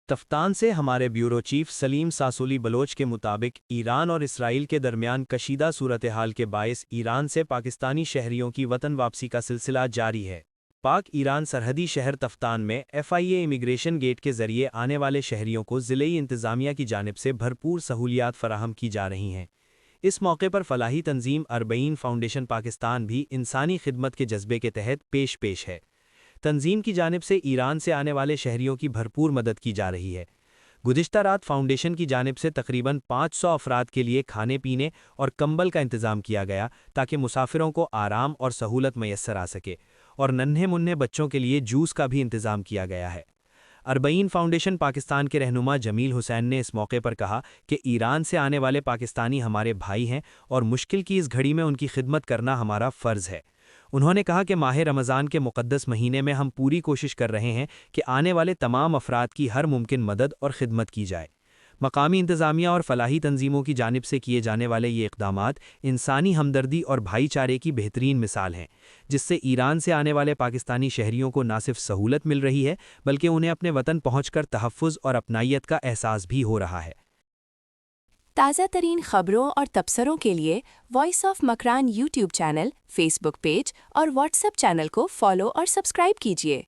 تفتان سے ہمارے bureau chief سلیم ساسولی بلوچ کے مطابق ایران اور اسرائیل کے درمیان کشیدہ صورتحال کے باعث ایران سے پاکستانی شہریوں کی وطن واپسی کا سلسلہ جاری ہے۔ پاک ایران سرحدی شہر تفتان میں FIA امیگریشن گیٹ کے ذریعے آنے والے شہریوں کو ضلعی انتظامیہ کی جانب سے بھرپور سہولیات فراہم کی جا رہی ہیں۔ اس موقع پر فلاحی تنظیم اربعین فاؤنڈیشن پاکستان بھی انسانی خدمت کے جذبے کے تحت پیش ہے۔ تنظیم کی جانب سے ایران سے آنے والے شہریوں کی بھرپور مدد کی جا رہی ہے۔ گزشتہ رات فاؤنڈیشن کی جانب سے تقریباً 500 افراد کے لیے کھانے پینے اور کمبل کا انتظام کیا گیا تاکہ مسافروں کو آرام اور سہولت میسر آ سکے، اور ننھے منھے بچوں کے لیے جوس کا بھی انتظام کیا گیا ہے۔ اربعین فاؤنڈیشن پاکستان کے رہنما جمیل حسین نے اس موقع پر کہا کہ ایران سے آنے والے پاکستانی ہمارے بھائی ہیں اور مشکل کی اس گھڑی میں ان کی خدمت کرنا ہمارا فرض ہے۔ انہوں نے کہا کہ ماہ رمضان کے مقدس مہینے میں ہم پوری کوشش کر رہے ہیں کہ آنے والے تمام افراد کی ہر ممکن مدد اور خدمت کی جائے۔ مقامی انتظامیہ اور فلاحی تنظیموں کی جانب سے کیے جانے والے یہ اقدامات انسانی ہمدردی اور بھائی چارے کی بہترین مثال ہیں، جس سے ایران سے آنے والے پاکستانی شہریوں کو نہ صرف سہولت مل رہی ہے بلکہ انہیں اپنے وطن پہنچ کر تحفظ اور اپنائیت کا احساس بھی ہو رہا ہے۔ تازہ ترین خبروں اور تبصروں کے لیے voice of Makran YouTube channel, Facebook page اور واٹس ایپ چینل کو فالو اور سبسکرائب کیجیے۔